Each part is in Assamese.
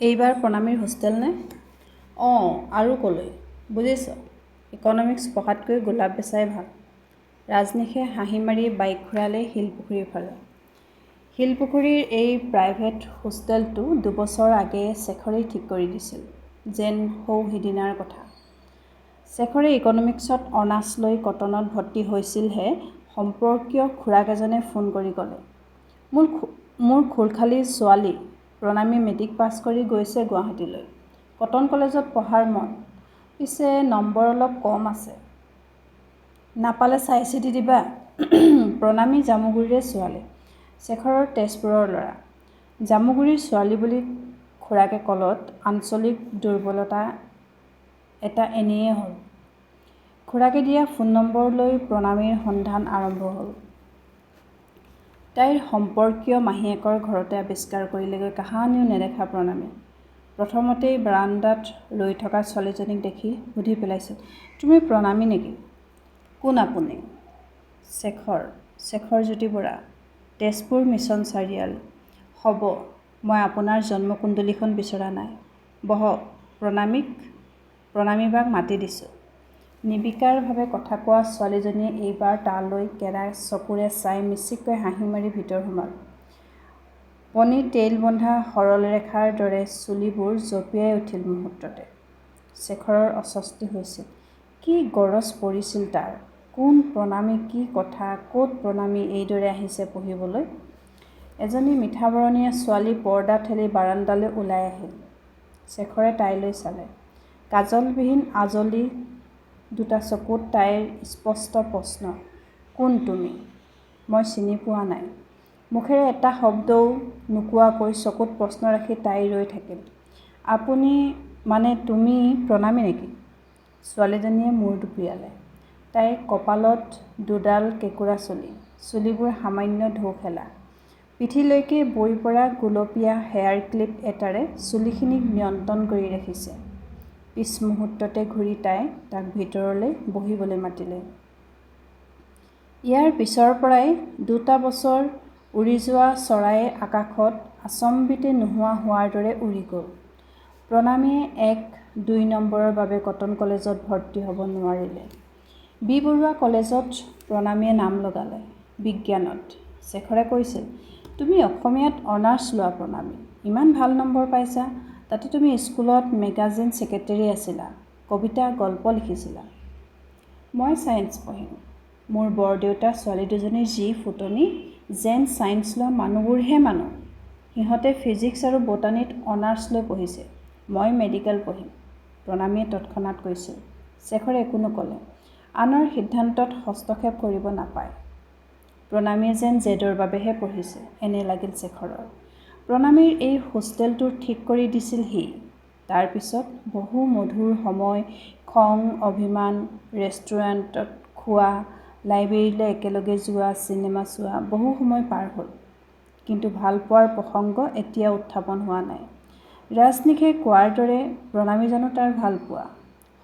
এইবাৰ প্ৰণামীৰ হোষ্টেল নে? আৰু ক'লৈ বুজিছ, ইকনমিক্স পঢ়াতকৈ গোলাপ বেচাই ভাল। ৰাজনীশে হাঁহি মাৰি বাইক ঘূৰালে শিলপুখুৰীৰ ফালে। শিলপুখুৰীৰ এই প্ৰাইভেট হোষ্টেলটো 2 বছৰ আগেয়ে শেখৰেই ঠিক কৰি দিছিল, যেন সৌ সিদিনাৰ কথা। শেখৰে ইকনমিক্সত অনাৰ্ছ লৈ কটনত ভৰ্তি হৈছিলহে সম্পৰ্কীয় খুৰাক এজনে ফোন কৰি ক'লে, মোৰ খুলখালী ছোৱালী প্ৰণামী মেট্ৰিক পাছ কৰি গৈছে গুৱাহাটীলৈ। কটন কলেজত পঢ়াৰ মন, পিছে নম্বৰ অলপ কম আছে। নাপালে চাই চিতি দিবা। প্ৰণামী জামুগুৰিৰে ছোৱালী, শেখৰৰ তেজপুৰৰ ল'ৰা। জামুগুৰিৰ ছোৱালী বুলি খুৰাকে ক'লত আঞ্চলিক দুৰ্বলতা এটা এনেয়ে হ'ল। খুৰাকে দিয়া ফোন নম্বৰ লৈ প্ৰণামীৰ সন্ধান আৰম্ভ হ'ল। তাইৰ সম্পৰ্কীয় মাহীয়েকৰ ঘৰতে আৱিষ্কাৰ কৰিলেগৈ কাহানিও নেদেখা প্ৰণামী। প্ৰথমতেই বাৰান্দাত ৰৈ থকা ছোৱালীজনীক দেখি সুধি পেলাইছিল, তুমি প্ৰণামী নেকি? কোন আপুনি? শেখৰজ্যোতি বৰা, তেজপুৰ মিছন চাৰিআলি। হ'ব, মই আপোনাৰ জন্মকুণ্ডলীখন বিচৰা নাই। বহক। প্ৰণামী বাক মাতি দিছোঁ। নিৰ্বিকাৰভাৱে কথা কোৱা ছোৱালীজনীয়ে এইবাৰ তালৈ কেৰা চকুৰে চাই মিচিককৈ হাঁহি মাৰি ভিতৰ সোমাল। পনী তেইল বন্ধা সৰল ৰেখাৰ দৰে চুলিবোৰ জঁপিয়াই উঠিল মুহূৰ্ততে। শেখৰৰ অস্বস্তি হৈছিল। কি গৰজ পৰিছিল তাৰ? কোন প্ৰণামী, কি কথা, ক'ত প্ৰণামী এইদৰে আহিছে পঢ়িবলৈ? এজনী মিঠাবৰণীয়া ছোৱালী পৰ্দা ঠেলি বাৰান্দালৈ ওলাই আহিল। শেখৰে তাইলৈ চালে। কাজলবিহীন আজলি দুটা চকুত তাইৰ স্পষ্ট প্ৰশ্ন, কোন তুমি? মই চিনি পোৱা নাই। মুখেৰে এটা শব্দও নোকোৱাকৈ চকুত প্ৰশ্ন ৰাখি তাই ৰৈ থাকিল। আপুনি মানে তুমি প্ৰণামী নেকি? ছোৱালীজনীয়ে মূৰ দুপিয়ালে। তাইৰ কপালত দুডাল কেঁকোৰা চুলি, চুলিবোৰ সামান্য ঢৌ-খেলা। পিঠিলৈকে বৈ পৰা গুলপীয়া হেয়াৰ ক্লিপ এটাৰে চুলিখিনিক নিয়ন্ত্ৰণ কৰি ৰাখিছে। পিছ মুহূৰ্ততে ঘূৰি তাই তাক ভিতৰলৈ বহিবলৈ মাতিলে। ইয়াৰ পিছৰ পৰাই 2টা বছৰ উৰি যোৱা চৰায়ে আকাশত আচম্বিতে নোহোৱা হোৱাৰ দৰে উৰি গ'ল। প্ৰণামীয়ে 1-2 নম্বৰৰ বাবে কটন কলেজত ভৰ্তি হ'ব নোৱাৰিলে। বি বৰুৱা কলেজত প্ৰণামীয়ে নাম লগালে। বিজ্ঞানত। শেখৰে কৈছিল, তুমি অসমীয়াত অনাৰ্ছ লোৱা প্ৰণামী। ইমান ভাল নম্বৰ পাইছা, তাতে তুমি স্কুলত মেগাজিন ছেক্ৰেটেৰী আছিলা, কবিতা, গল্প লিখিছিলা। মই ছায়েন্স পঢ়িম। মোৰ বৰদেউতাৰ ছোৱালী দুজনীৰ যি ফুটনি, যেন ছায়েন্স লোৱা মানুহবোৰহে মানুহ। সিহঁতে ফিজিক্স আৰু বটানীত অনাৰ্ছ লৈ পঢ়িছে, মই মেডিকেল পঢ়িম। প্ৰণামীয়ে তৎক্ষণাৎ কৈছিল। শেখৰে একো নক'লে। আনৰ সিদ্ধান্তত হস্তক্ষেপ কৰিব নাপায়। প্ৰণামীয়ে যেন জেদৰ বাবেহে পঢ়িছে, এনে লাগিল শেখৰৰ। প্ৰণামীৰ এই হোষ্টেলটো ঠিক কৰি দিছিল সি। তাৰ পিছত বহু মধুৰ সময়, খং, অভিমান, ৰেষ্টুৰেণ্টত খোৱা, লাইব্ৰেৰীলৈ একেলগে যোৱা, চিনেমা চোৱা, বহু সময় পাৰ হ'ল। কিন্তু ভালপোৱাৰ প্ৰসংগ এতিয়াও উত্থাপন হোৱা নাই। ৰাজনীশে কোৱাৰ দৰে প্ৰণামী জানো তাৰ ভালপোৱা?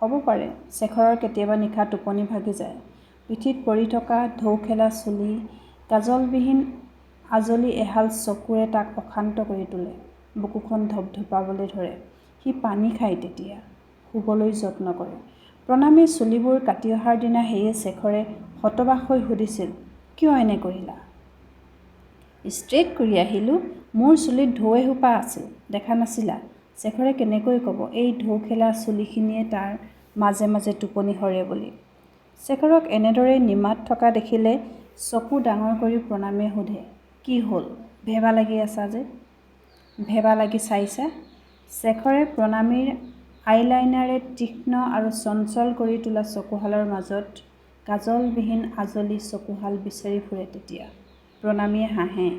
হ'ব পাৰে। শেখৰৰ কেতিয়াবা নিশা টোপনি ভাগি যায়। পিঠিত পৰি থকা ঢৌ-খেলা চুলি, কাজলবিহীন আজলি এহাল চকুৰে তাক অশান্ত কৰি তোলে। বুকুখন ধপধপাবলৈ ধৰে। সি পানী খায় তেতিয়া। শুবলৈ যত্ন কৰে। প্ৰণামীৰ চুলিবোৰ কাটি অহাৰ দিনা সেয়ে শেখৰে হতবাক হৈ সুধিছিল, কিয় এনে কৰিলা? ষ্ট্ৰেইট কৰি আহিলোঁ। মোৰ চুলিত ঢৌ এসোপা আছিল, দেখা নাছিলা? শেখৰে কেনেকৈ ক'ব এই ঢৌ-খেলা চুলিখিনিয়ে তাৰ মাজে মাজে টোপনি সৰে বুলি। শেখৰক এনেদৰে নিমাত থকা দেখিলে চকু ডাঙৰ কৰি প্ৰণামীয়ে সোধে, কি হ'ল, ভেবা লাগি আছা যে? ভেবা লাগি চাইছা? শেখৰে প্ৰণামীৰ আইলাইনাৰে তীক্ষ্ণ আৰু চঞ্চল কৰি তোলা চকুহালৰ মাজত কাজলবিহীন আজলি চকুহাল বিচাৰি ফুৰে তেতিয়া। প্ৰণামীয়ে হাঁহে।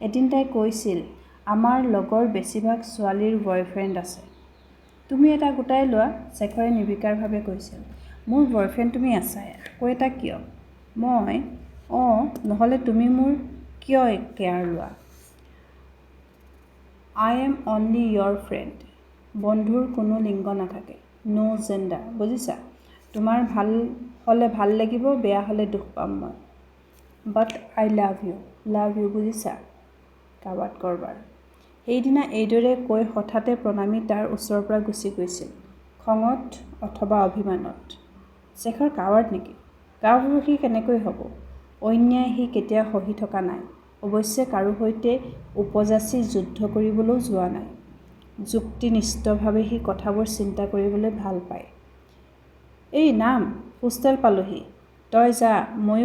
এদিন তাই কৈছিল, আমাৰ লগৰ বেছিভাগ ছোৱালীৰ বয়ফ্ৰেণ্ড আছে। তুমি এটা গোটাই লোৱা। শেখৰে নিৰ্বিকাৰভাৱে কৈছিল, মোৰ বয়ফ্ৰেণ্ড তুমি আছাই, আকৌ এটা কিয়? মই? নহ'লে তুমি মোৰ কিয় কেয়াৰ লোৱা? I am only your friend. বন্ধুৰ কোনো লিংগ নাথাকে। ন' জেণ্ডাৰ, বুজিছা? তোমাৰ ভাল হ'লে ভাল লাগিব, বেয়া হ'লে দুখ পাম মই। বাট আই লাভ ইউ, বুজিছা? কাবাত কৰবাৰ। সেইদিনা এইদৰে কৈ হঠাতে প্ৰণামী তাৰ ওচৰৰ পৰা গুচি গৈছিল, খঙত অথবা অভিমানত। শেখৰ কাৱাৰ্ড নেকি? কাপুৰুষী কেনেকৈ হ'ব? অন্যায় সি কেতিয়াও সহি থকা নাই। অৱশ্যে কাৰো সৈতে উপযাচি যুদ্ধ কৰিবলৈও যোৱা নাই। যুক্তিনিষ্ঠভাৱে সি কথাবোৰ চিন্তা কৰিবলৈ ভাল পায়। এই নাম, হোষ্টেল পালোহি। তই যা, ময়ো